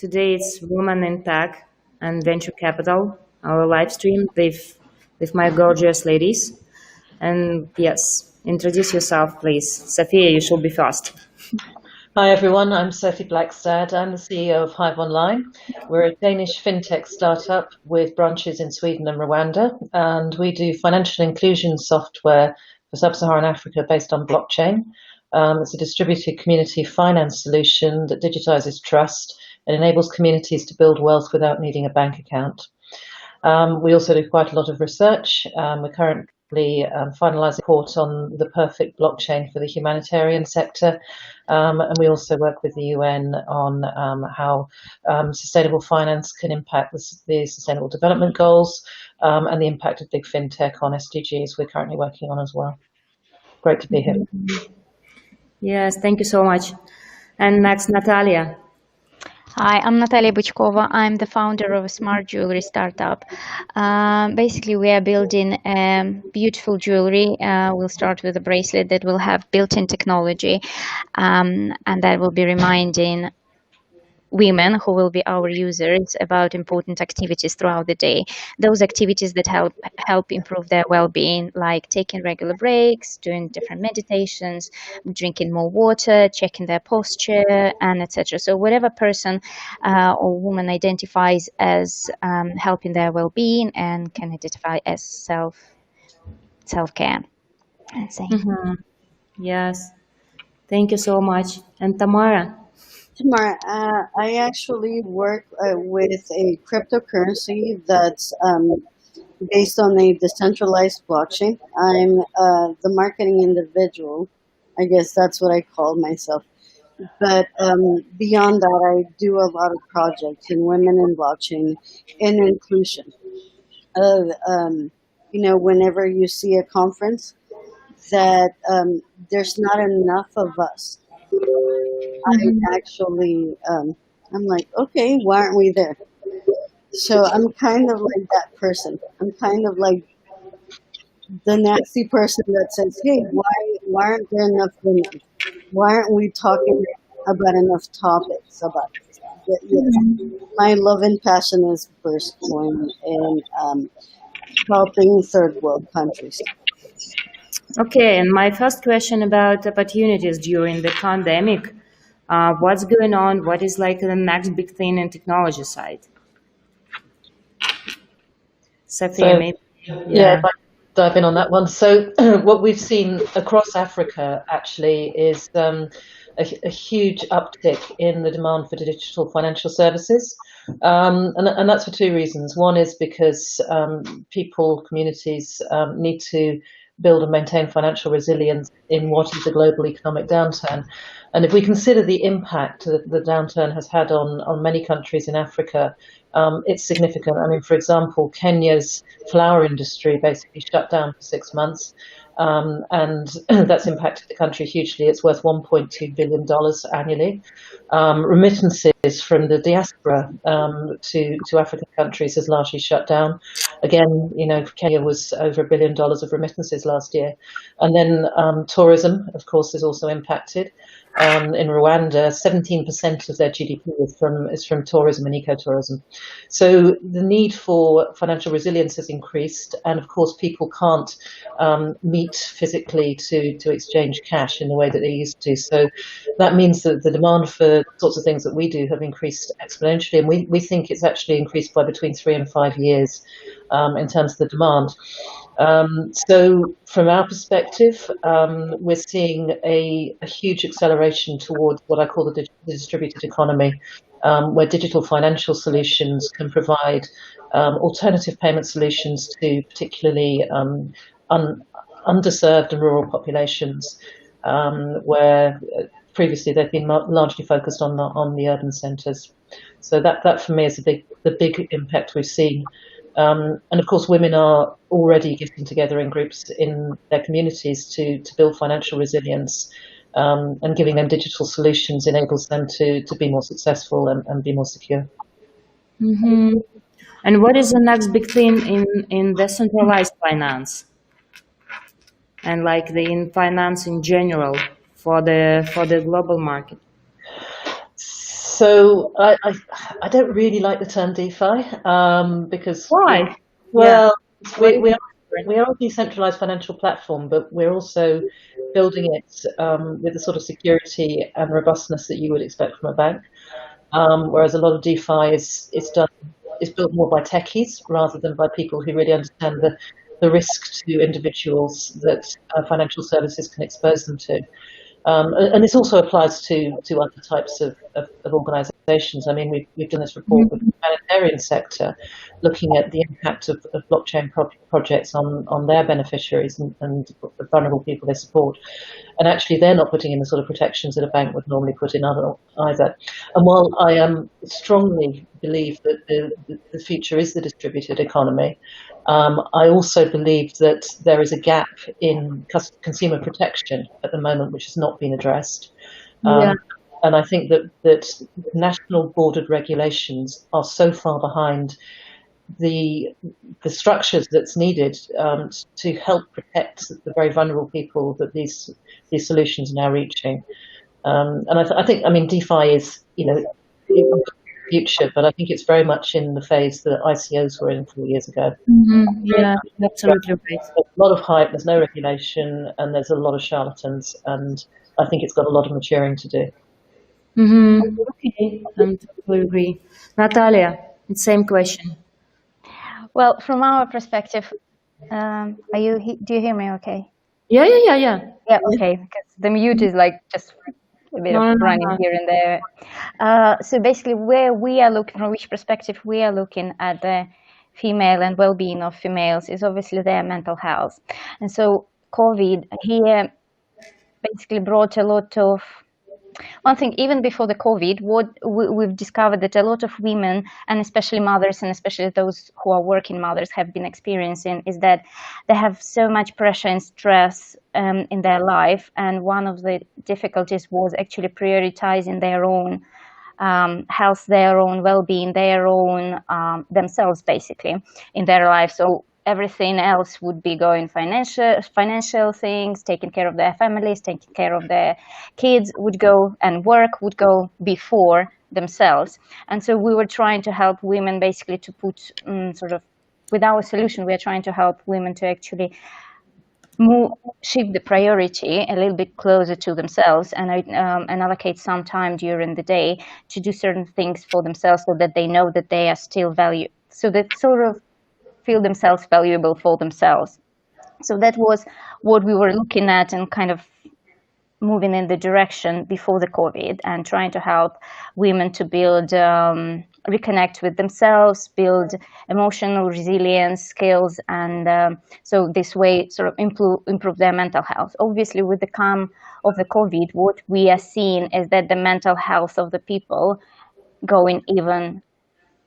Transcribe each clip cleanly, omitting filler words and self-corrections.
Today it's Women in Tech and Venture Capital, our live stream with my gorgeous ladies. And yes, introduce yourself, please. Sophia, you should be first. Hi everyone, I'm Sophie Blackstad. I'm the CEO of Hive Online. We're a Danish fintech startup with branches in Sweden and Rwanda, and we do financial inclusion software for sub-Saharan Africa based on blockchain. It's a distributed community finance solution that digitizes trust and enables communities to build wealth without needing a bank account. We also do quite a lot of research. We're currently finalising a report on the perfect blockchain for the humanitarian sector. And we also work with the UN on how sustainable finance can impact the Sustainable Development Goals and the impact of big fintech on SDGs we're currently working on as well. Great to be here. Yes, thank you so much. And next, Natalia. Hi, I'm Natalia Bычкова. I'm the founder of a smart jewelry startup. Basically, we are building beautiful jewelry. We'll start with a bracelet that will have built-in technology, and that will be reminding women who will be our users about important activities throughout the day. Those activities that help improve their well-being, like taking regular breaks, doing different meditations, drinking more water, checking their posture, and etc. So whatever person or woman identifies as helping their well-being and can identify as self-care. Yes, thank you so much. And Tamara. Tamara, I actually work with a cryptocurrency that's based on a decentralized blockchain. I'm the marketing individual. I guess that's what I call myself. But beyond that, I do a lot of projects in women in blockchain and inclusion. Whenever you see a conference that there's not enough of us, I actually, I'm like, okay, why aren't we there? So I'm kind of like that person. I'm kind of like the nasty person that says, hey, why aren't there enough women? Why aren't we talking about enough topics about this? My love and passion is first one in helping third world countries. Okay, and my first question about opportunities during the pandemic. What's going on? What is like the next big thing in technology side? Sophia, maybe. Yeah, if I dive in on that one. So what we've seen across Africa actually is a huge uptick in the demand for digital financial services. And that's for two reasons. One is because communities need to build and maintain financial resilience in what is a global economic downturn. And if we consider the impact that the downturn has had on many countries in Africa, it's significant. I mean, for example, Kenya's flour industry basically shut down for 6 months, and that's impacted the country hugely. It's worth $1.2 billion annually. Remittances from the diaspora to African countries has largely shut down. Again, Kenya was over $1 billion of remittances last year. And then tourism, of course, is also impacted. In Rwanda, 17% of their GDP is from tourism and ecotourism. So the need for financial resilience has increased, and of course people can't meet physically to exchange cash in the way that they used to. So that means that the demand for sorts of things that we do have increased exponentially, and we think it's actually increased by between 3 and 5 years in terms of the demand. So from our perspective, we're seeing a huge acceleration towards what I call the distributed economy, where digital financial solutions can provide alternative payment solutions to particularly underserved and rural populations, where previously they've been largely focused on the urban centres. So that for me is the big impact we've seen. And of course, women are already getting together in groups in their communities to build financial resilience, and giving them digital solutions enables them to be more successful and be more secure. Mm-hmm. And what is the next big thing in decentralized finance and in finance in general for the global market? So I don't really like the term DeFi because Why? well What is we are different? we are a decentralized financial platform, but we're also building it with the sort of security and robustness that you would expect from a bank. Whereas a lot of DeFi is built more by techies rather than by people who really understand the risk to individuals that financial services can expose them to. And this also applies to other types of organisations. I mean, we've done this report with the humanitarian sector, looking at the impact of blockchain projects on their beneficiaries and the vulnerable people they support. And actually, they're not putting in the sort of protections that a bank would normally put in either. And while I strongly believe that the future is the distributed economy, I also believe that there is a gap in consumer protection at the moment, which has not been addressed. Yeah. And I think that national bordered regulations are so far behind the structures that's needed to help protect the very vulnerable people that these solutions are now reaching. And I think, I mean, DeFi is, future, but I think it's very much in the phase that ICOs were in 4 years ago. Yeah, absolutely right. There's a lot of hype, there's no regulation, and there's a lot of charlatans, and I think it's got a lot of maturing to do. Okay, I totally agree. Natalia, it's same question. Well, from our perspective, do you hear me okay? Yeah. Yeah, okay, because the mute is like just a bit of running here and there. So basically, where we are looking, from which perspective we are looking at the female and well-being of females is obviously their mental health. And so COVID here basically brought a lot of, one thing, even before the COVID, what we've discovered that a lot of women, and especially mothers, and especially those who are working mothers, have been experiencing is that they have so much pressure and stress in their life. And one of the difficulties was actually prioritizing their own health, their own well-being, their own themselves, basically, in their life. So everything else would be going financial things, taking care of their families, taking care of their kids would go, and work would go before themselves. And so we were trying to help women basically to put sort of, with our solution, we are trying to help women to actually shift the priority a little bit closer to themselves and allocate some time during the day to do certain things for themselves, so that they know that they are still valued, so that sort of feel themselves valuable for themselves. So that was what we were looking at and kind of moving in the direction before the COVID, and trying to help women to build, reconnect with themselves, build emotional resilience skills, and so this way sort of improve their mental health. Obviously, with the come of the COVID, what we are seeing is that the mental health of the people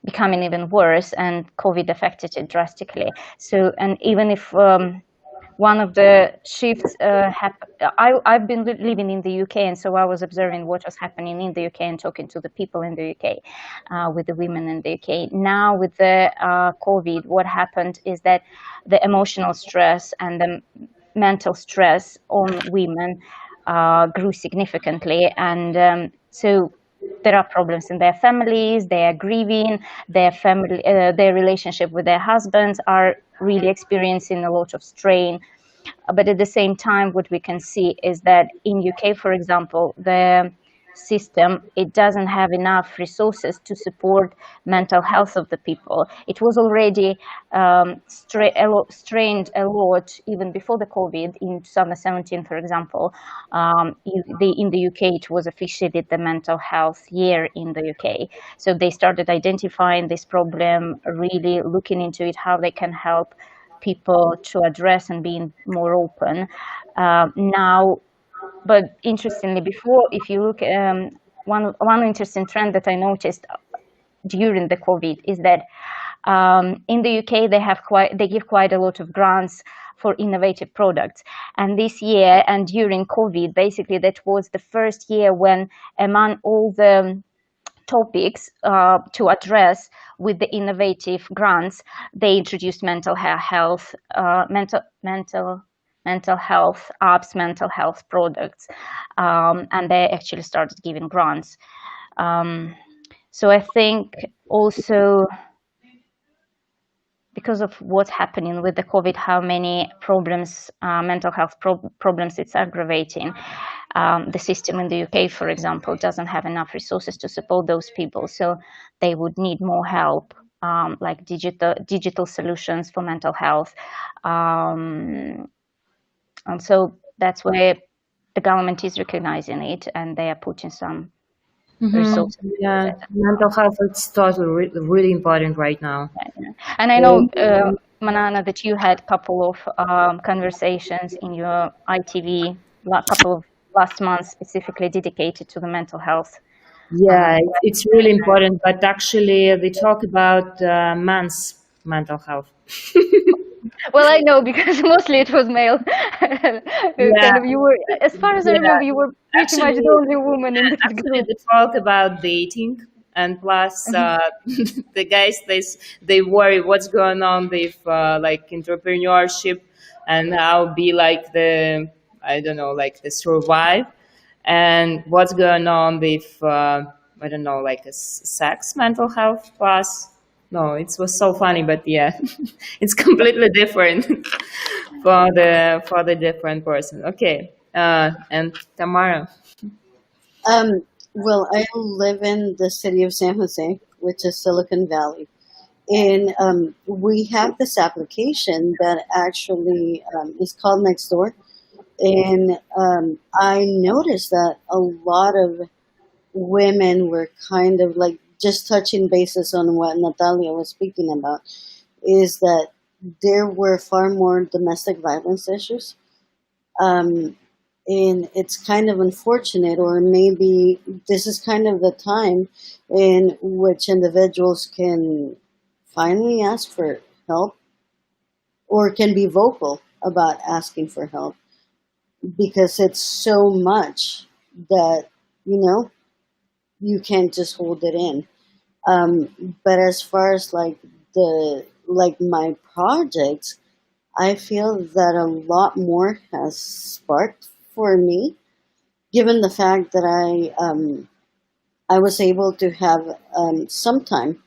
becoming even worse, and COVID affected it drastically. So, and even if one of the shifts I've been living in the UK, and so I was observing what was happening in the UK and talking to the people in the UK, with the women in the UK. Now with the COVID, what happened is that the emotional stress and the mental stress on women grew significantly, and so there are problems in their families, they are grieving, their relationship with their husbands are really experiencing a lot of strain. But at the same time, what we can see is that in UK, for example, the system, it doesn't have enough resources to support mental health of the people. It was already strained a lot even before the COVID. In 2017, for example, in the UK, it was officially the mental health year in the UK. So they started identifying this problem, really looking into it, how they can help people to address and being more open. Now, but interestingly, before, if you look, one interesting trend that I noticed during the COVID is that in the UK they give quite a lot of grants for innovative products. And this year and during COVID, basically that was the first year when, among all the topics to address with the innovative grants, they introduced mental health apps, mental health products, and they actually started giving grants. So I think also because of what's happening with the COVID, how many problems, mental health problems it's aggravating. The system in the UK, for example, doesn't have enough resources to support those people, so they would need more help, like digital solutions for mental health. And so that's where the government is recognizing it, and they are putting some resources into Yeah, it. mental health is totally really important right now. And I know, Manana, that you had a couple of conversations in your ITV, couple of last months specifically dedicated to the mental health. Yeah, it's really important, but actually they talk about men's mental health. Well, I know because mostly it was male. Yeah, Kind of, you were, as far as I yeah. remember, you were pretty much Actually, the only woman in that actually, group. they talk about dating, and plus the guys they worry what's going on with like entrepreneurship and how be like the I don't know like the survive and what's going on with I don't know like a sex mental health plus. No, it was so funny, but yeah, it's completely different for the different person. Okay, and Tamara. Um, well, I live in the city of San Jose, which is Silicon Valley. And we have this application that actually is called Nextdoor. And I noticed that a lot of women were kind of like just touching bases on what Natalia was speaking about, is that there were far more domestic violence issues. Um, and it's kind of unfortunate, or maybe this is kind of the time in which individuals can finally ask for help or can be vocal about asking for help because it's so much that, you know, you can't just hold it in. But as far as like my projects, I feel that a lot more has sparked for me, given the fact that I was able to have some time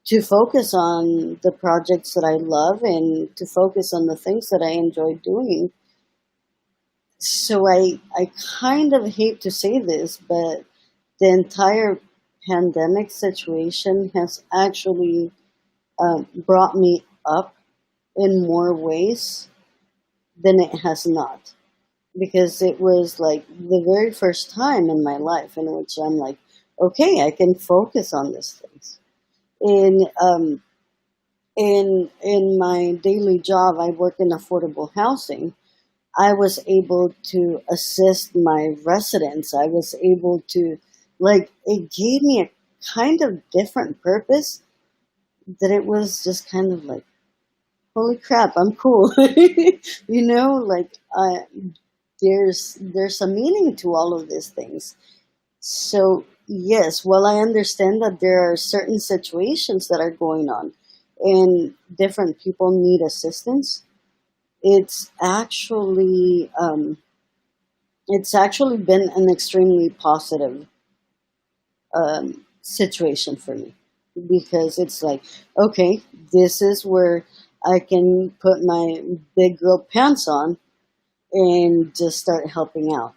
to focus on the projects that I love and to focus on the things that I enjoy doing. So I kind of hate to say this, but the entire pandemic situation has actually brought me up in more ways than it has not. Because it was like the very first time in my life in which I'm like, okay, I can focus on these things. In in my daily job, I work in affordable housing. I was able to assist my residents. I was able to, like, it gave me a kind of different purpose that it was just kind of like, holy crap, I'm cool. You know, like, there's a meaning to all of these things. So, yes, while I understand that there are certain situations that are going on and different people need assistance, it's actually it's actually been an extremely positive situation for me because it's like, okay, this is where I can put my big girl pants on and just start helping out.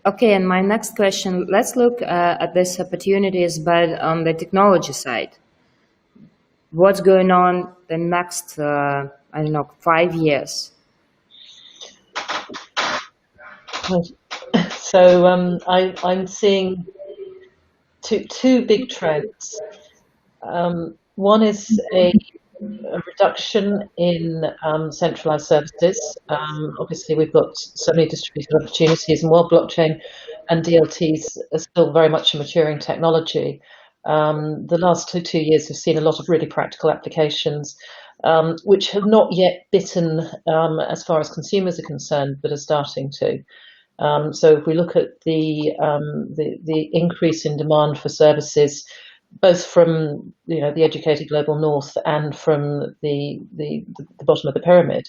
Okay, and my next question, let's look at these opportunities, but on the technology side. What's going on the next, I don't know, 5 years? So I'm seeing two big trends. One is a reduction in centralized services. Obviously, we've got so many distributed opportunities, and while blockchain and DLTs are still very much a maturing technology, the last two years have seen a lot of really practical applications, which have not yet bitten as far as consumers are concerned, but are starting to. So if we look at the increase in demand for services, both from the educated global north and from the bottom of the pyramid,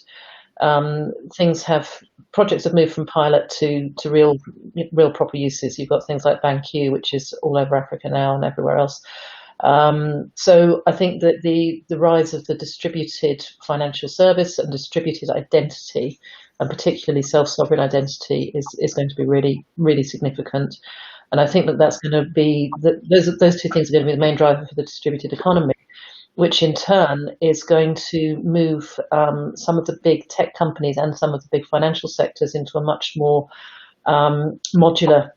Projects have moved from pilot to real proper uses. You've got things like BanQ, which is all over Africa now and everywhere else. So I think that the rise of the distributed financial service and distributed identity, and particularly self-sovereign identity, is going to be really, really significant. And I think that that's going to be those two things are going to be the main driver for the distributed economy, which in turn is going to move some of the big tech companies and some of the big financial sectors into a much more modular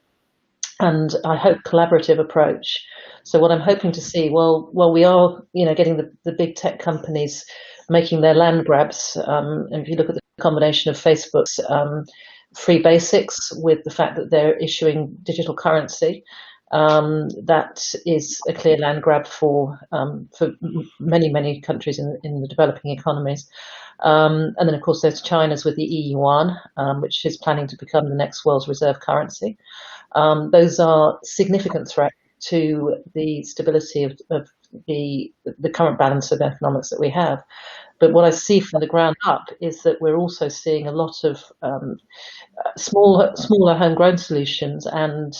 and I hope collaborative approach. So what I'm hoping to see, well, we are, getting the big tech companies making their land grabs. And if you look at the combination of Facebook's free basics with the fact that they're issuing digital currency, that is a clear land grab for many countries in the developing economies. And then, of course, there's China's with the yuan, which is planning to become the next world's reserve currency. Those are significant threats to the stability of the current balance of economics that we have. But what I see from the ground up is that we're also seeing a lot of smaller homegrown solutions and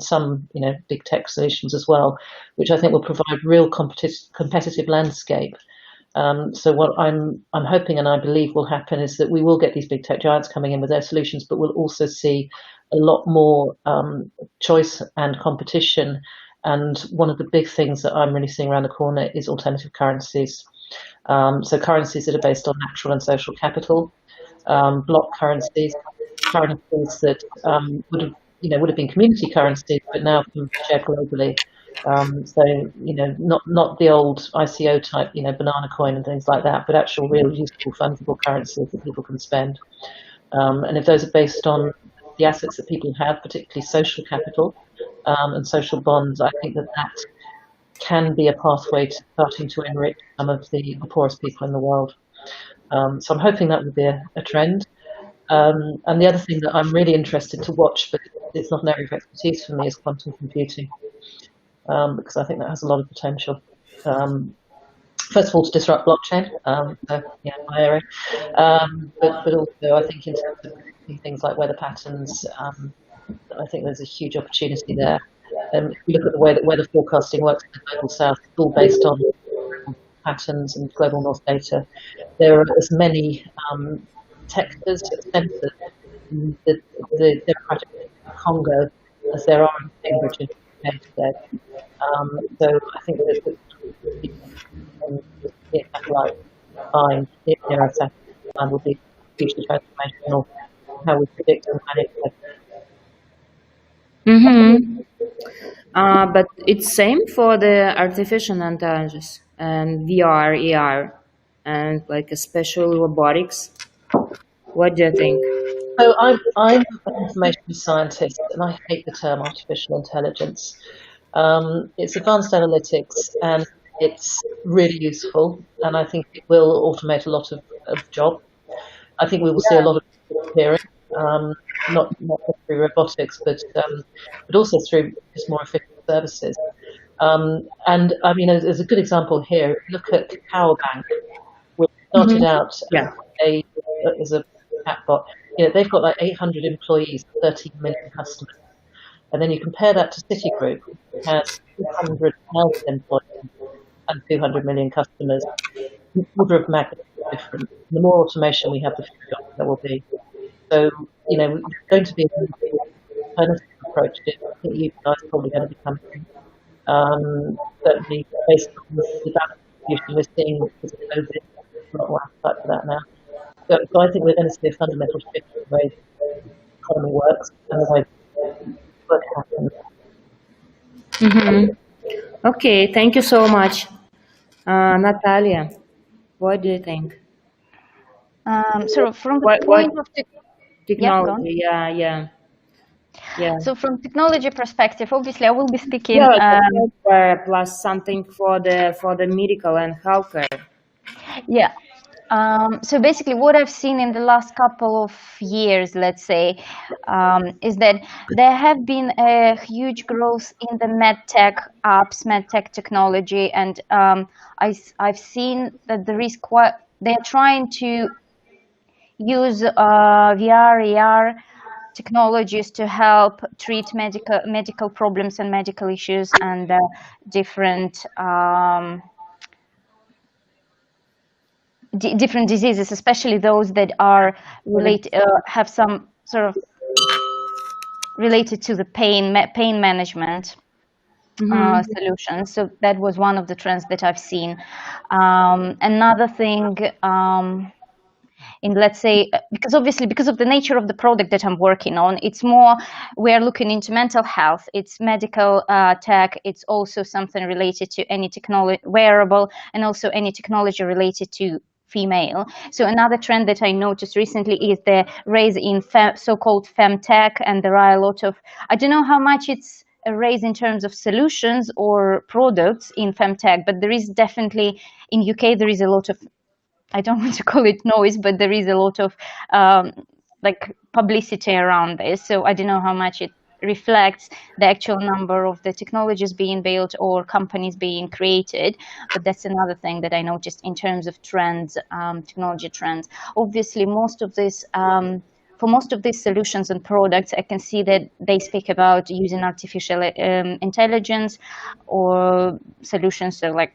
some big tech solutions as well, which I think will provide real competitive landscape. So what I'm hoping and I believe will happen is that we will get these big tech giants coming in with their solutions, but we'll also see a lot more choice and competition. And one of the big things that I'm really seeing around the corner is alternative currencies. So currencies that are based on natural and social capital, block currencies that would have been community currencies, but now can be shared globally. So not the old ICO type, banana coin and things like that, but actual real useful fungible currencies that people can spend. And if those are based on the assets that people have, particularly social capital and social bonds, I think that can be a pathway to starting to enrich some of the poorest people in the world. So I'm hoping that will be a trend. And the other thing that I'm really interested to watch, but it's not an area of expertise for me, is quantum computing, because I think that has a lot of potential. First of all, to disrupt blockchain, my area, but also I think in terms of things like weather patterns, I think there's a huge opportunity there. If you look at the way that weather forecasting works in the global south, it's all based on patterns and global north data. There are as many textures, sensors in the Democratic Congo as there are in Cambridge in the UK today. So I think that the satellite line, the satellite line will be hugely transformational in how we predict and manage weather. Mm-hmm. But it's same for the artificial intelligence and VR, AR, and like especially robotics. What do you think? So I'm an information scientist, and I hate the term artificial intelligence. It's advanced analytics, and it's really useful, and I think it will automate a lot of jobs. I think we will see a lot of disappearing, not through robotics, but also through just more efficient services. And I mean, as a good example here, look at Power Bank, which started out as a chatbot. They've got like 800 employees, 13 million customers. And then you compare that to Citigroup, which has 200,000 employees and 200 million customers. Order of magnitude different. The more automation we have, the fewer jobs there will be. So, it's going to be an alternative approach. I think you guys are probably going to be coming. Certainly, based on the balance distribution we're seeing because of COVID, a lot more appetite for that now. So I think we're going to see a fundamental shift in the way the economy works and the way work happens. Mm-hmm. Okay, thank you so much. Natalia, what do you think? So from the point of technology, yeah. So from technology perspective, obviously, I will be speaking. Plus something for the medical and healthcare. Yeah. So basically, what I've seen in the last couple of years, let's say, is that there have been a huge growth in the medtech apps, medtech technology, and I've seen that there is they're trying to use VR, AR technologies to help treat medical problems and medical issues and different different diseases, especially those that are have some sort of related to the pain management solutions. So that was one of the trends that I've seen. Another thing, in, let's say, because obviously because of the nature of the product that I'm working on, it's more, we're looking into mental health, it's medical tech, it's also something related to any technology wearable, and also any technology related to female. So another trend that I noticed recently is the rise in so-called FemTech, and there are a lot of, I don't know how much it's a raise in terms of solutions or products in FemTech, but there is definitely, in UK, there is a lot of, I don't want to call it noise, but there is a lot of like publicity around this. So I don't know how much it reflects the actual number of the technologies being built or companies being created. But that's another thing that I noticed in terms of trends, technology trends. Obviously, most of this, for most of these solutions and products, I can see that they speak about using artificial intelligence or solutions, so like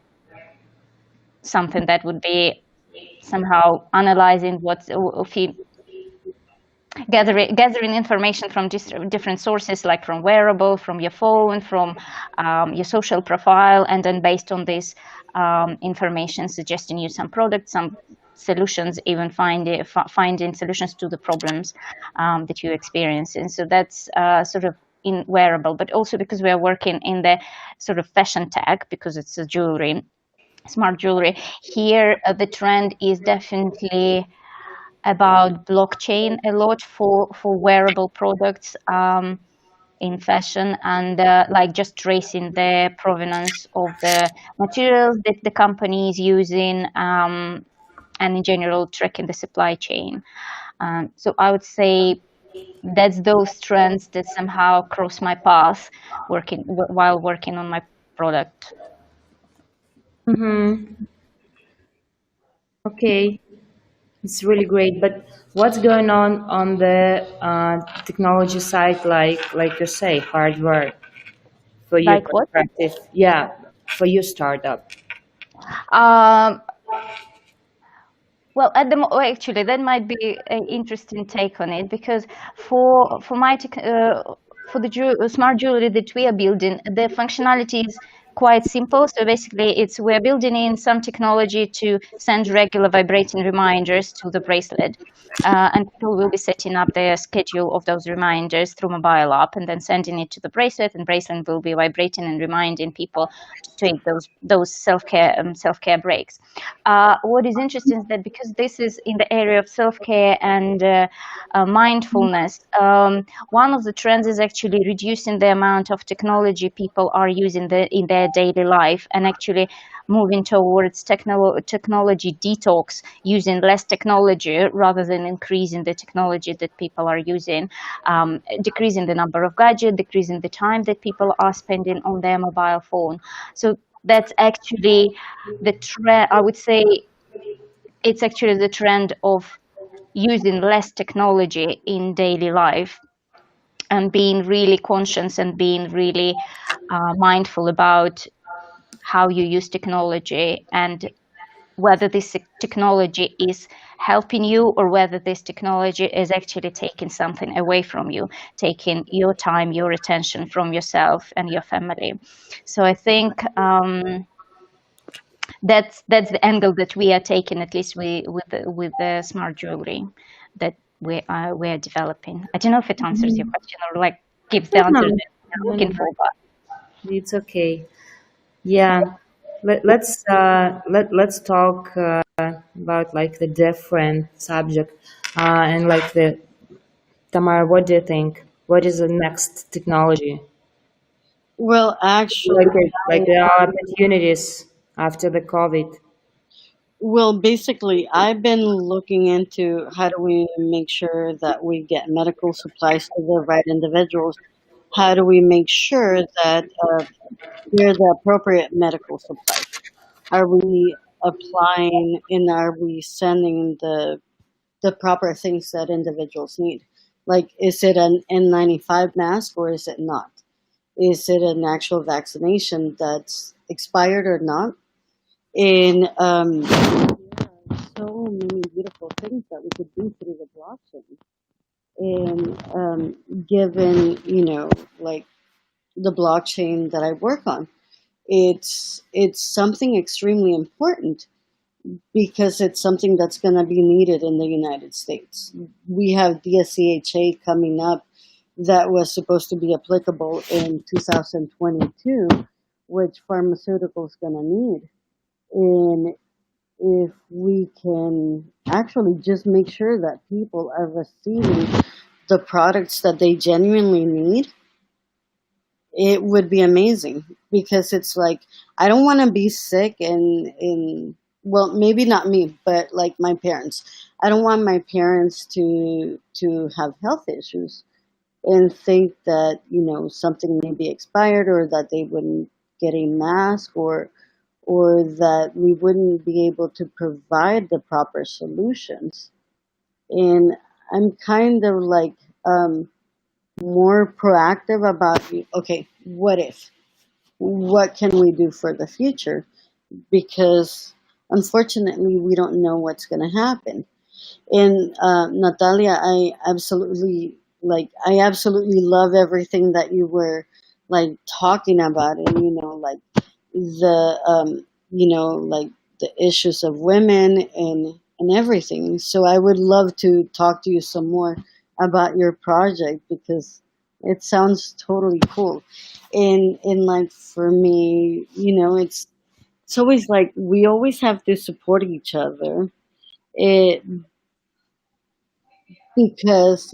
something that would be somehow analyzing what, gathering information from different sources, like from wearable, from your phone, from your social profile, and then based on this information, suggesting you some products, some solutions, even finding solutions to the problems that you experience. And so that's sort of in wearable, but also because we are working in the sort of fashion tech, because it's a jewelry, smart jewelry. Here, the trend is definitely about blockchain a lot for wearable products in fashion, and like just tracing the provenance of the materials that the company is using, and in general tracking the supply chain. So I would say that's those trends that somehow cross my path while working on my product. Okay, it's really great. But what's going on the technology side, like you say, hardware for your Like what? perspective? Yeah, for your startup. Um, Well, actually, that might be an interesting take on it, because for my for the smart jewelry that we are building, the functionality is quite simple. So basically, we're building in some technology to send regular vibrating reminders to the bracelet, and people will be setting up their schedule of those reminders through mobile app, and then sending it to the bracelet, and bracelet will be vibrating and reminding people to take those self-care breaks. What is interesting is that because this is in the area of self-care and mindfulness, one of the trends is actually reducing the amount of technology people are using in their daily life, and actually moving towards technology detox, using less technology rather than increasing the technology that people are using, decreasing the number of gadgets, decreasing the time that people are spending on their mobile phone. So that's actually the trend. I would say it's actually the trend of using less technology in daily life, and being really conscious and being really mindful about how you use technology, and whether this technology is helping you or whether this technology is actually taking something away from you, taking your time, your attention from yourself and your family. So I think that's the angle that we are taking, at least with the smart jewelry that we're developing. I don't know if it answers your question or like gives the answer No, that you're no, looking no, for, but it's okay. Yeah, let's talk about like the different subject, and like the Tamara. What do you think? What is the next technology? Well, actually, Like there are opportunities after the COVID. well, basically, I've been looking into how do we make sure that we get medical supplies to the right individuals. How do we make sure that they're the appropriate medical supplies? Are we applying and are we sending the the proper things that individuals need. Like, is it an N95 mask or is it not? Is it an actual vaccination that's expired or not? And there are so many beautiful things that we could do through the blockchain. And given, like the blockchain that I work on, it's something extremely important because it's something that's going to be needed in the United States. We have DSCHA coming up that was supposed to be applicable in 2022, which pharmaceuticals going to need. And if we can actually just make sure that people are receiving the products that they genuinely need, it would be amazing. Because it's like, I don't want to be sick and well, maybe not me, but like my parents. I don't want my parents to have health issues and think that, something may be expired, or that they wouldn't get a mask, or that we wouldn't be able to provide the proper solutions. And I'm kind of like more proactive about, okay, what if? What can we do for the future? Because unfortunately, we don't know what's going to happen. And Natalia, I absolutely love everything that you were like talking about, and like like the issues of women and everything. So I would love to talk to you some more about your project, because it sounds totally cool. And like for me, it's always like we always have to support each other. It Because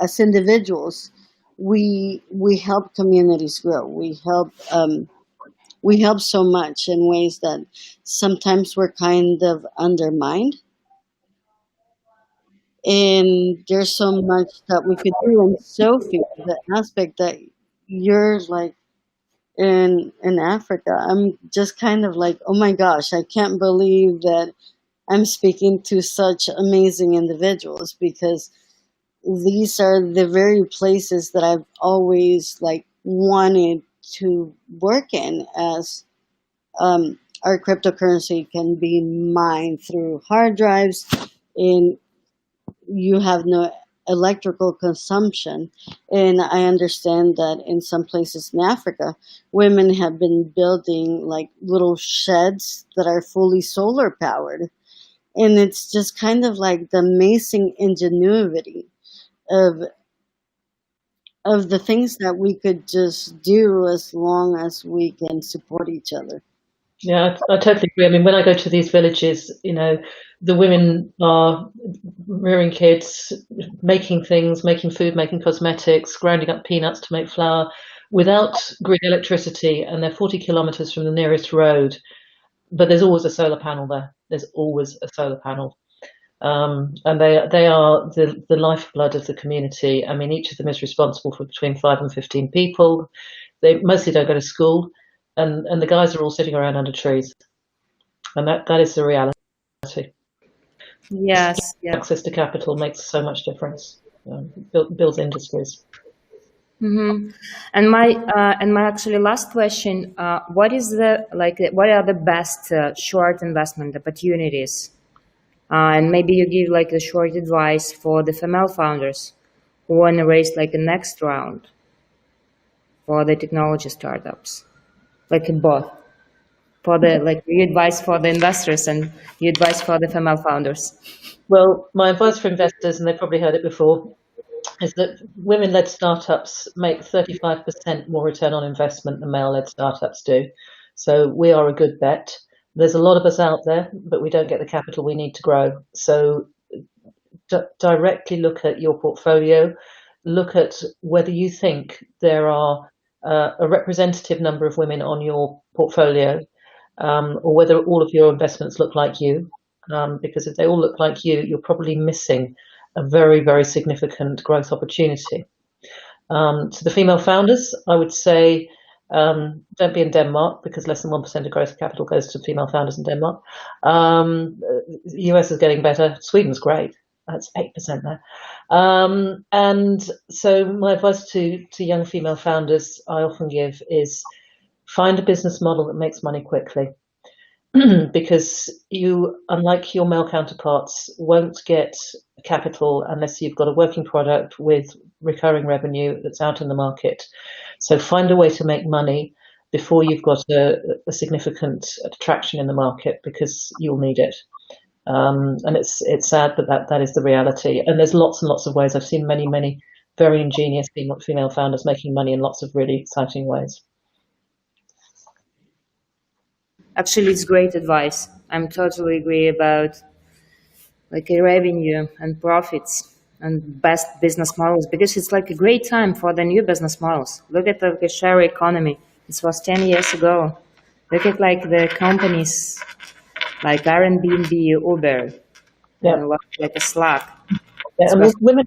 as individuals, we help communities grow. We help so much in ways that sometimes we're kind of undermined, and there's so much that we could do. And Sophie, the aspect that you're like in Africa, I'm just kind of like, oh my gosh, I can't believe that I'm speaking to such amazing individuals, because these are the very places that I've always like wanted to work in, as our cryptocurrency can be mined through hard drives, and you have no electrical consumption. And I understand that in some places in Africa, women have been building like little sheds that are fully solar powered. And it's just kind of like the amazing ingenuity of the things that we could just do, as long as we can support each other. Yeah, I totally agree. I mean, when I go to these villages, the women are rearing kids, making things, making food, making cosmetics, grinding up peanuts to make flour without grid electricity, and they're 40 kilometers from the nearest road. But there's always a solar panel there. There's always a solar panel. And they are the lifeblood of the community. I mean, each of them is responsible for between 5 and 15 people. They mostly don't go to school, and the guys are all sitting around under trees. And that is the reality. Yes, yeah. Access to capital makes so much difference. Builds industries. Mm-hmm. And my actually last question: what are the best short investment opportunities? And maybe you give like a short advice for the female founders who want to raise like a next round for the technology startups, like both. For the your advice for the investors and your advice for the female founders. Well, my advice for investors, and they've probably heard it before, is that women-led startups make 35% more return on investment than male-led startups do. So we are a good bet. There's a lot of us out there, but we don't get the capital we need to grow. So directly look at your portfolio, look at whether you think there are a representative number of women on your portfolio, or whether all of your investments look like you. Because if they all look like you, you're probably missing a very, very significant growth opportunity. To the female founders, I would say Don't be in Denmark, because less than 1% of gross capital goes to female founders in Denmark. The US is getting better. Sweden's great. That's 8% there. And so my advice to young female founders I often give is find a business model that makes money quickly. Because you, unlike your male counterparts, won't get capital unless you've got a working product with recurring revenue that's out in the market. So find a way to make money before you've got a significant traction in the market, because you'll need it. And it's sad that is the reality. And there's lots and lots of ways. I've seen many very ingenious female founders making money in lots of really exciting ways. Actually, it's great advice. I'm totally agree about like a revenue and profits and best business models, because it's like a great time for the new business models. Look at the share economy. This was 10 years ago. Look at like the companies like Airbnb, Uber, Yeah. and like a Slack. Yeah, and women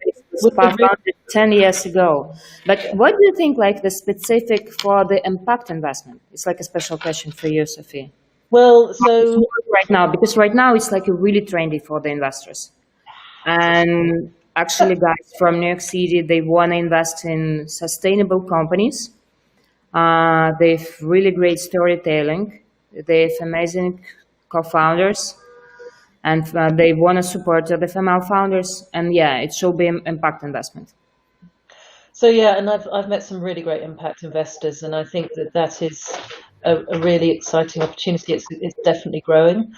Founded 10 years ago. But what do you think like the specific for the impact investment? It's like a special question for you, Sophie. Well, so Right now, because right now it's like a really trendy for the investors. And actually guys from New York City, they want to invest in sustainable companies. They've really great storytelling. They've amazing co-founders, and they want to support the female founders. And yeah, it should be impact investment. So yeah, and I've met some really great impact investors, and I think that is a really exciting opportunity. It's definitely growing.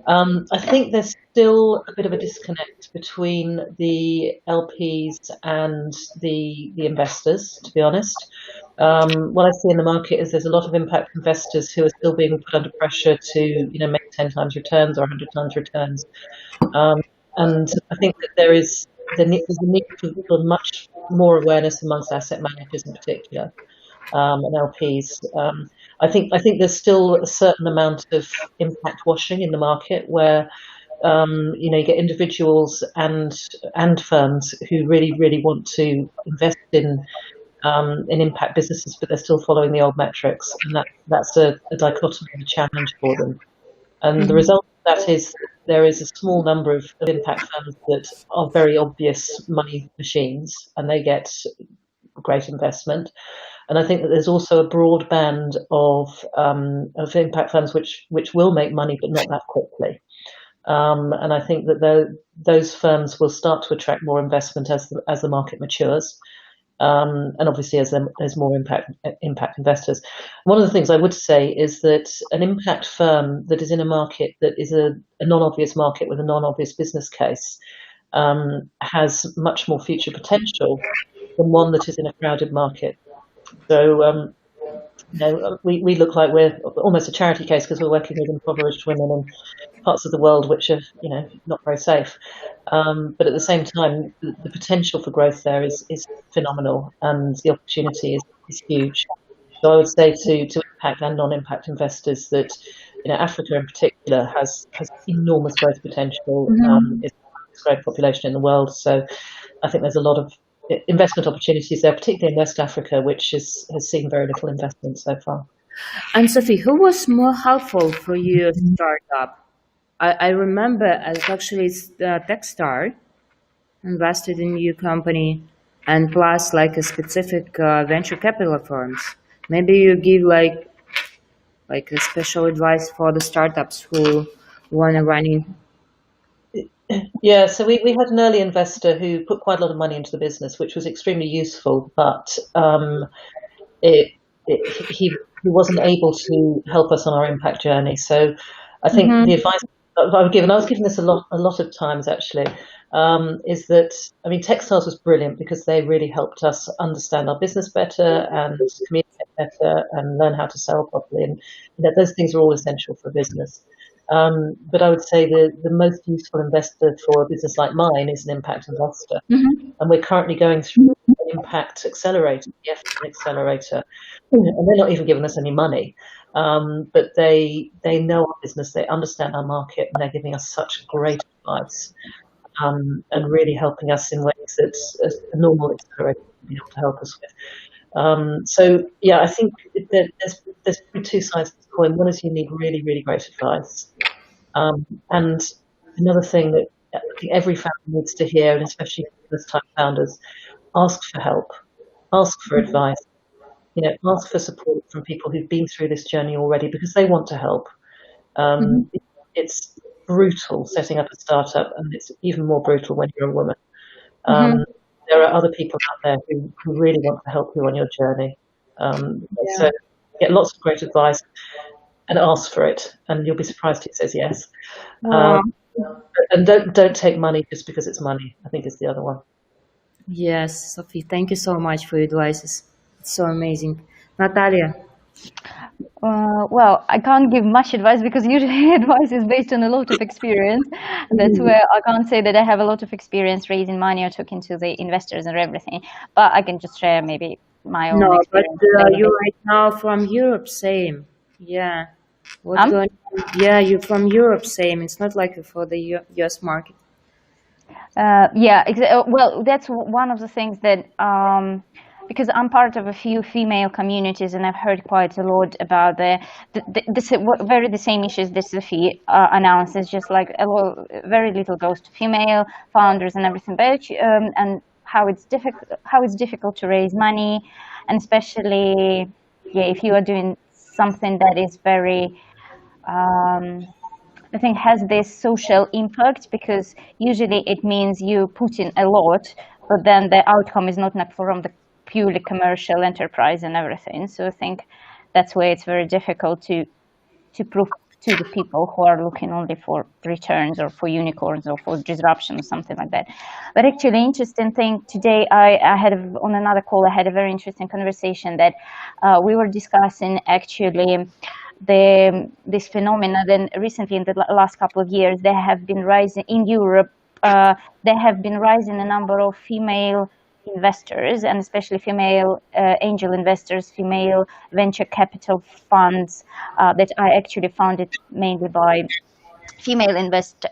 I think there's still a bit of a disconnect between the LPs and the investors, to be honest. What I see in the market is there's a lot of impact investors who are still being put under pressure to make 10 times returns or 100 times returns, and I think that there's a need for much more awareness amongst asset managers in particular, and LPs. I think there's still a certain amount of impact washing in the market where you get individuals and firms who really want to invest in impact businesses, but they're still following the old metrics, and that's a dichotomy and a challenge for them. And the result of that is there is a small number of impact firms that are very obvious money machines, and they get great investment. And I think that there's also a broad band of impact firms which will make money, but not that quickly. And I think that those firms will start to attract more investment as the market matures. And obviously as there's more impact investors. One of the things I would say is that an impact firm that is in a market that is a non-obvious market with a non-obvious business case has much more future potential than one that is in a crowded market. So we look like we're almost a charity case because we're working with impoverished women in parts of the world which are not very safe. But at the same time, the potential for growth there is phenomenal, and the opportunity is huge. So I would say to impact and non-impact investors that Africa in particular has enormous growth potential. It's the greatest population in the world, so I think there's a lot of investment opportunities there, particularly in West Africa, which has seen very little investment so far. And Sophie, who was more helpful for your startup? I remember actually Techstar invested in your company, and plus like a specific venture capital firms. Maybe you give like a special advice for the startups who want to run in. Yeah, so we had an early investor who put quite a lot of money into the business, which was extremely useful, but he wasn't able to help us on our impact journey. So I think the advice I was given this a lot of times actually, is that, I mean, Techstars was brilliant because they really helped us understand our business better and communicate better and learn how to sell properly, and those things are all essential for a business. But I would say the most useful investor for a business like mine is an impact investor. And we're currently going through an impact accelerator, the F accelerator, and they're not even giving us any money. But they know our business, they understand our market, and they're giving us such great advice, and really helping us in ways that a normal accelerator would be able to help us with. So yeah, I think there's two sides to the coin. One is you need really, really great advice. And another thing that I think every family needs to hear, and especially first-time founders, ask for help, ask for advice, ask for support from people who've been through this journey already because they want to help. It's brutal setting up a startup, and it's even more brutal when you're a woman. There are other people out there who really want to help you on your journey. So get lots of great advice and ask for it, and you'll be surprised who says yes. And don't take money just because it's money, I think is the other one. Yes, Sophie, thank you so much for your advices. It's so amazing. Natalia. Well, I can't give much advice because usually advice is based on a lot of experience. That's where I can't say that I have a lot of experience raising money or talking to the investors and everything. But I can just share maybe my own No, but experience. you're right now from Europe, same. Yeah. What's Um? going on? Yeah, you're from Europe, same. It's not like for the US market. Well, that's one of the things that, because I'm part of a few female communities and I've heard quite a lot about the same issues that Sophie announces, just like very little goes to female founders and everything, but and how it's difficult to raise money, and especially if you are doing something that is very I think has this social impact, because usually it means you put in a lot, but then the outcome is not from the purely commercial enterprise and everything. So I think that's why it's very difficult to prove to the people who are looking only for returns or for unicorns or for disruption or something like that. But actually, interesting thing today, I had on another call, I had a very interesting conversation that we were discussing actually this phenomena. Then recently, in the last couple of years, there have been rising in Europe. There have been rising a number of female investors, and especially female angel investors, female venture capital funds that are actually founded mainly by female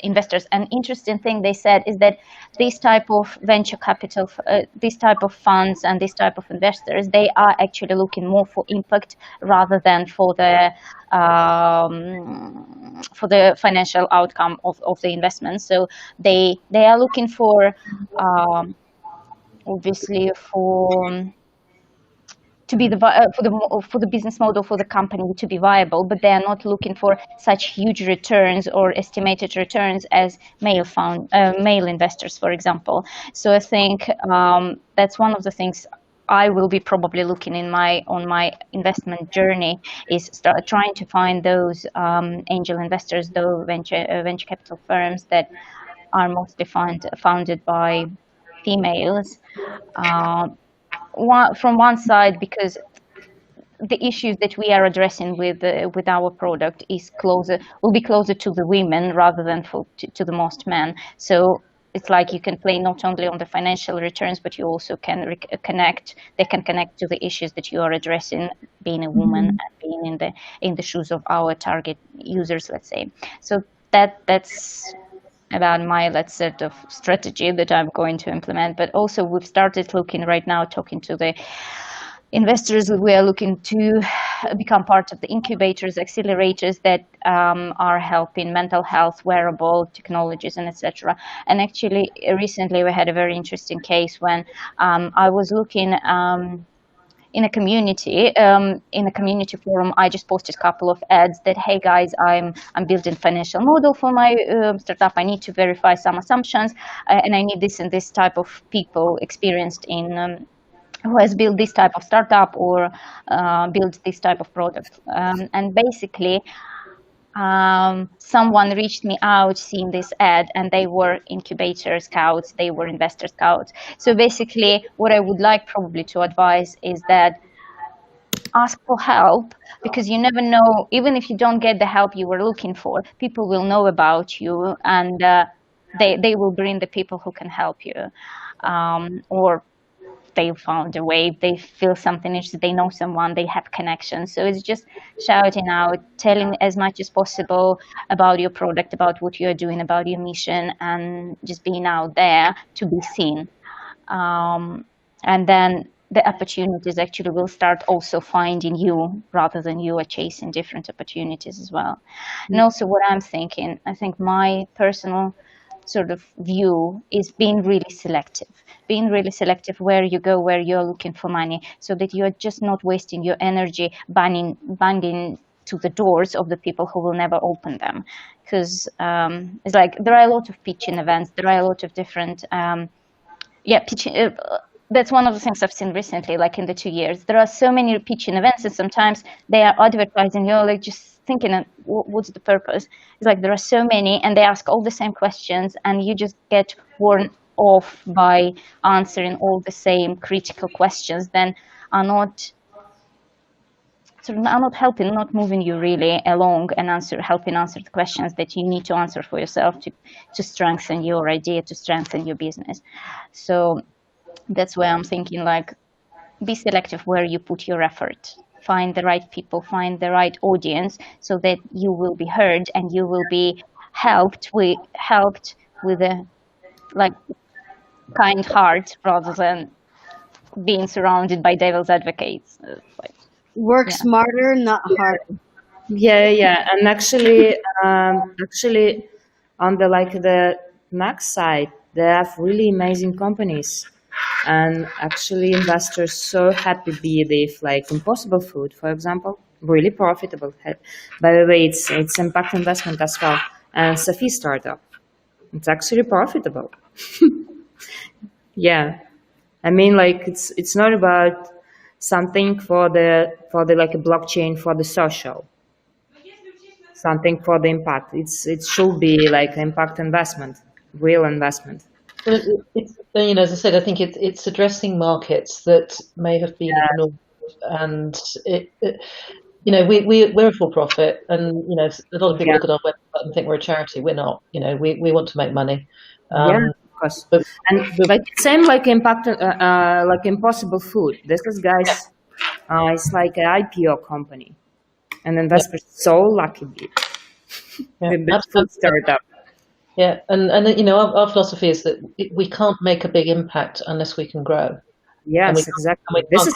investors. And interesting thing they said is that this type of venture capital, this type of funds and this type of investors, they are actually looking more for impact rather than for the financial outcome of the investment. So they are looking for obviously to be for the business model for the company to be viable, but they are not looking for such huge returns or estimated returns as male investors, for example. So I think that's one of the things I will be probably looking on my investment journey, is trying to find those angel investors, those venture capital firms that are mostly founded by females. From one side, because the issues that we are addressing with our product will be closer to the women rather than to the most men. So it's like you can play not only on the financial returns, but you also can connect. They can connect to the issues that you are addressing, being a woman and being in the shoes of our target users, let's say. So that's about my sort of strategy that I'm going to implement. But also we've started looking right now, talking to the investors. We are looking to become part of the incubators, accelerators that are helping mental health, wearable technologies, and etc. And actually, recently we had a very interesting case when I was looking in a community forum. I just posted a couple of ads that, hey guys, I'm building financial model for my startup. I need to verify some assumptions, and I need this and this type of people experienced in who has built this type of startup or built this type of product. And basically, someone reached me out seeing this ad, and they were incubator scouts, they were investor scouts. So basically, what I would like probably to advise is that ask for help, because you never know, even if you don't get the help you were looking for, people will know about you, and they will bring the people who can help you, or they found a way, they feel something interesting, they know someone, they have connections. So it's just shouting out, telling as much as possible about your product, about what you're doing, about your mission, and just being out there to be seen. And then the opportunities actually will start also finding you rather than you are chasing different opportunities as well. And also what I'm thinking, I think my personal sort of view is being really selective where you go, where you're looking for money, so that you're just not wasting your energy banging to the doors of the people who will never open them. Because it's like there are a lot of pitching events, there are a lot of different pitching. That's one of the things I've seen recently, like in the 2 years. There are so many pitching events, and sometimes they are advertising. You're like just thinking, what's the purpose? It's like there are so many, and they ask all the same questions, and you just get worn off by answering all the same critical questions. Then are not helping, not moving you really along and helping answer the questions that you need to answer for yourself to strengthen your idea, to strengthen your business. So that's where I'm thinking, like, be selective where you put your effort. Find the right people, find the right audience, so that you will be heard and you will be helped with a like kind heart rather than being surrounded by devil's advocates. Work smarter, not harder. Yeah. And actually, on the next side, they have really amazing companies, and actually investors so happy be with like Impossible Food, for example, really profitable. By the way, it's impact investment as well, and Safi startup, it's actually profitable. Yeah, I mean, like it's not about something for the like a blockchain for the social, something for the impact. It should be like impact investment, real investment. But it's, as I said, I think it's addressing markets that may have been ignored, and we're a for-profit, and a lot of people look at our website and think we're a charity. We're not. We want to make money. Yeah, of course. And like same like impact, like Impossible Food. This is guys, it's like an IPO company, and investors so lucky be with this food startup. Yeah, and our philosophy is that we can't make a big impact unless we can grow. Yes, exactly. This is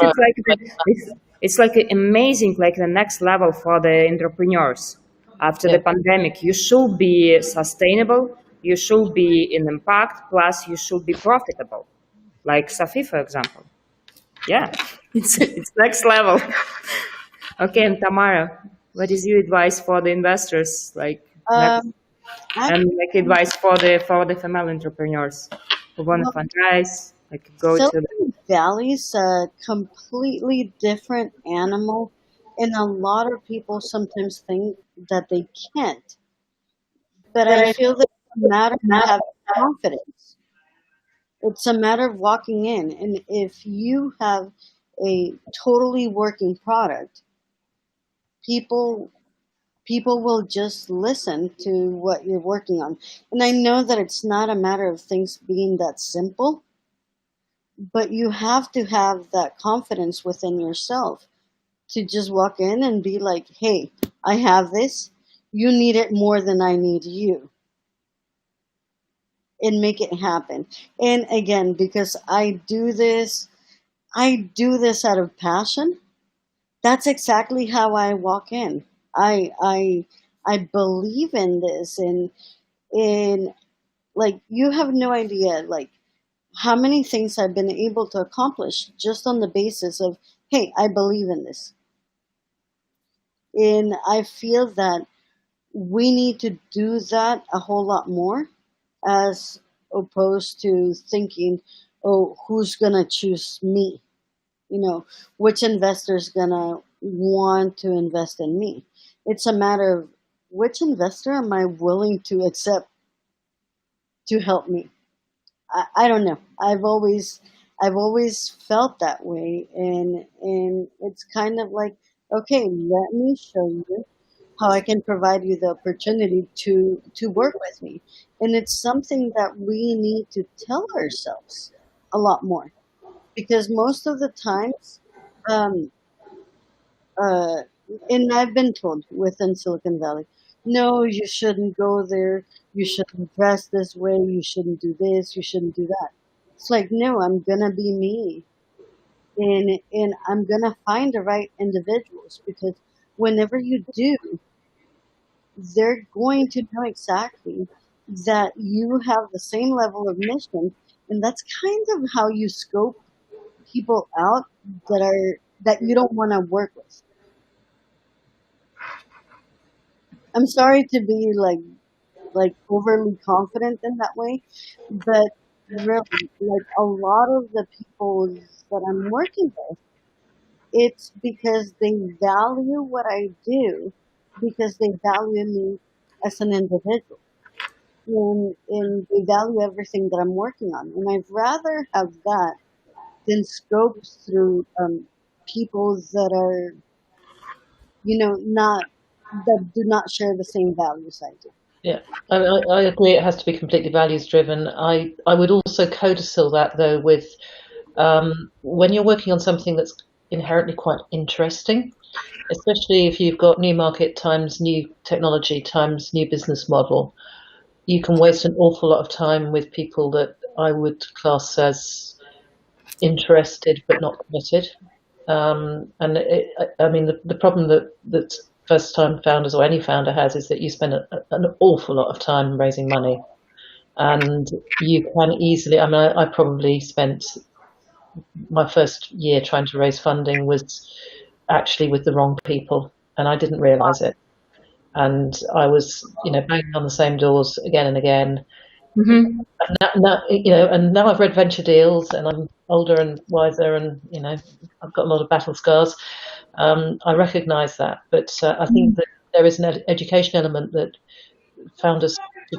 it's like amazing, like the next level for the entrepreneurs after the pandemic. You should be sustainable. You should be in impact. Plus, you should be profitable, like Safi, for example. Yeah, it's next level. Okay, and Tamara, what is your advice for the investors, like next, and like advice for the female entrepreneurs who want to fundraise, like go to the Silicon Valley's a completely different animal, and a lot of people sometimes think that they can't. But I feel that it's a matter of having confidence. It's a matter of walking in, and if you have a totally working product, people people will just listen to what you're working on. And I know that it's not a matter of things being that simple, but you have to have that confidence within yourself to just walk in and be like, hey, I have this. You need it more than I need you. And make it happen. And again, because I do this out of passion. That's exactly how I walk in. I believe in this, and like you have no idea like how many things I've been able to accomplish just on the basis of, hey, I believe in this. And I feel that we need to do that a whole lot more, as opposed to thinking, oh, who's gonna choose me? Which investor's gonna want to invest in me? It's a matter of which investor am I willing to accept to help me. I don't know. I've always felt that way, and it's kind of like, okay, let me show you how I can provide you the opportunity to work with me. And it's something that we need to tell ourselves a lot more, because most of the times, um, uh, and I've been told within Silicon Valley, no, you shouldn't go there. You shouldn't dress this way. You shouldn't do this. You shouldn't do that. It's like, no, I'm gonna be me. and I'm gonna find the right individuals, because whenever you do, they're going to know exactly that you have the same level of mission, and that's kind of how you scope people out that you don't want to work with. I'm sorry to be like overly confident in that way, but really, like a lot of the people that I'm working with, it's because they value what I do, because they value me as an individual, and they value everything that I'm working on. And I'd rather have that than scopes through people that are, not that do not share the same values I do. Yeah, I agree. It has to be completely values driven. I would also codicil that though with when you're working on something that's inherently quite interesting, especially if you've got new market times new technology times new business model, you can waste an awful lot of time with people that I would class as interested but not committed. I mean, the problem that first time founders or any founder has is that you spend an awful lot of time raising money, and you can easily. I mean, I probably spent my first year trying to raise funding was actually with the wrong people, and I didn't realize it. And I was, banging on the same doors again and again. Mm-hmm. And now I've read Venture Deals, and I'm older and wiser, and I've got a lot of battle scars. I recognise that, but I think that there is an education element that founders,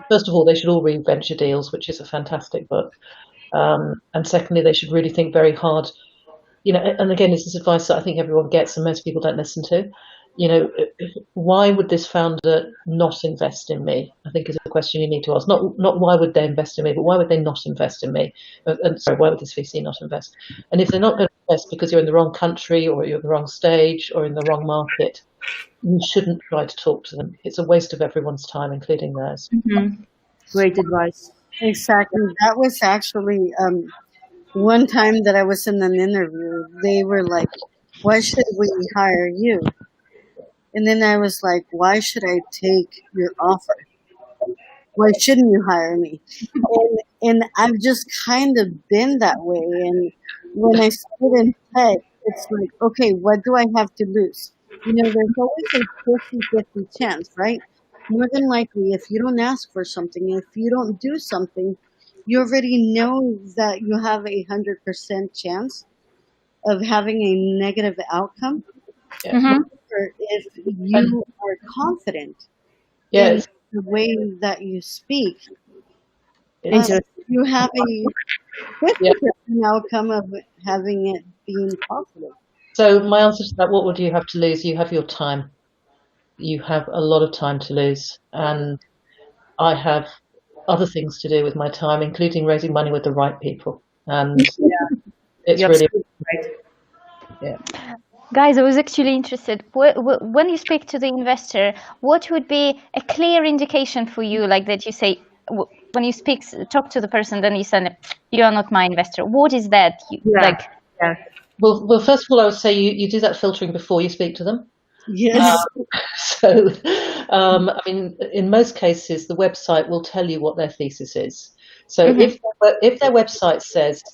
first of all, they should all read Venture Deals, which is a fantastic book, and secondly, they should really think very hard. And again, this is advice that I think everyone gets, and most people don't listen to. Why would this founder not invest in me? I think is a question you need to ask. Not why would they invest in me, but why would they not invest in me? And sorry, why would this VC not invest? And if they're not going to invest because you're in the wrong country or you're in the wrong stage or in the wrong market, you shouldn't try to talk to them. It's a waste of everyone's time, including theirs. Mm-hmm. Great advice. Exactly. That was actually one time that I was in an interview. They were like, "Why should we hire you?" And then I was like, "Why should I take your offer? Why shouldn't you hire me?" And I've just kind of been that way. And when I started in tech, it's like, okay, what do I have to lose? There's always a 50-50 chance, right? More than likely, if you don't ask for something, if you don't do something, you already know that you have 100% chance of having a negative outcome. Yeah. Mm-hmm. Or if you are confident Yeah, in the way that you speak, Interesting. you have a yeah. 50% outcome of having it being positive. So my answer to that, what would you have to lose? You have your time. You have a lot of time to lose, and I have other things to do with my time, including raising money with the right people. And it's You're really, right. yeah. Guys, I was actually interested. When you speak to the investor, what would be a clear indication for you, like that you say, when you talk to the person, then you say, "You are not my investor." What is that? Yeah. Yeah. Well, first of all, I would say you do that filtering before you speak to them. Yes. So, I mean, in most cases, the website will tell you what their thesis is. So if their website says,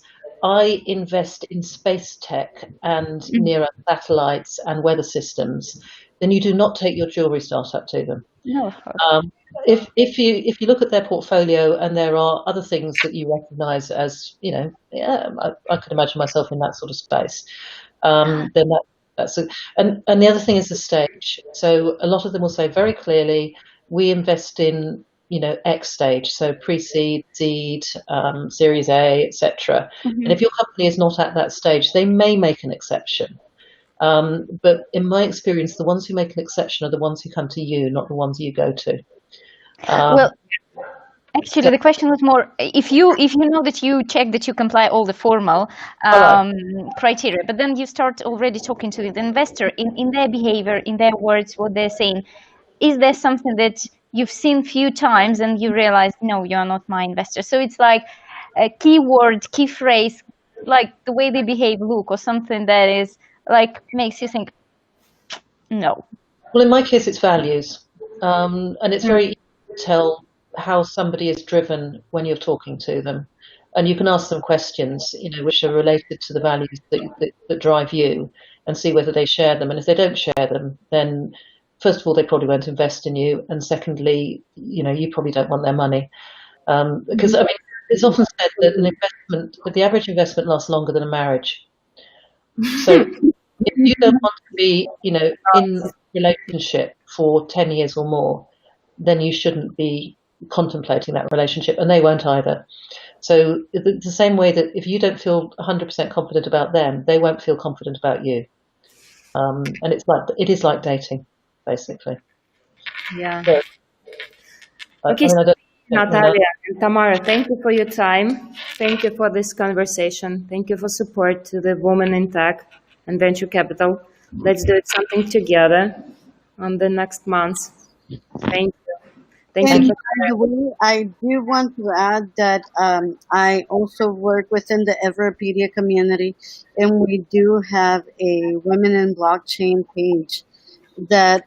I invest in space tech and near satellites and weather systems, then you do not take your jewelry startup to them. No, of course. If you look at their portfolio and there are other things that you recognise as, I could imagine myself in that sort of space, then that's a, and the other thing is the stage. So a lot of them will say very clearly, we invest in X stage, so pre-seed, seed, Series A, etc. And if your company is not at that stage, they may make an exception. But in my experience, the ones who make an exception are the ones who come to you, not the ones you go to. Well, actually, the question was more if you know that you check that you comply all the formal criteria, but then you start already talking to the investor in their behavior, in their words, what they're saying. Is there something that you've seen few times and you realize, no, you're not my investor? So it's like a keyword, key phrase like the way they behave, look, or something that is like makes you think, no. Well, in my case, it's values, and it's very easy to tell how somebody is driven when you're talking to them, and you can ask them questions, which are related to the values that drive you, and see whether they share them. And if they don't share them, then first of all, they probably won't invest in you, and secondly, you probably don't want their money, because I mean, it's often said that the average investment lasts longer than a marriage. So if you don't want to be, in a relationship for 10 years or more, then you shouldn't be contemplating that relationship, and they won't either. So it's the same way that if you don't feel 100% confident about them, they won't feel confident about you. And it is like dating, basically. Yeah. So, Okay, I don't, Natalia and Tamara, thank you for your time. Thank you for this conversation. Thank you for support to the women in tech and venture capital. Let's do it something together on the next month. Thank you. Thank And you you. for by the way, I do want to add that I also work within the Everpedia community, and we do have a Women in Blockchain page that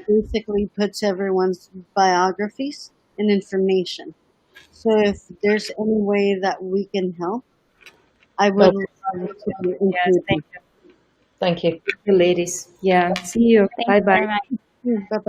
basically puts everyone's biographies and information. So if there's any way that we can help, I would Okay, love to yes, include thank you. thank you. you, ladies. Yeah, see you. Thank Bye you bye. very much. Bye.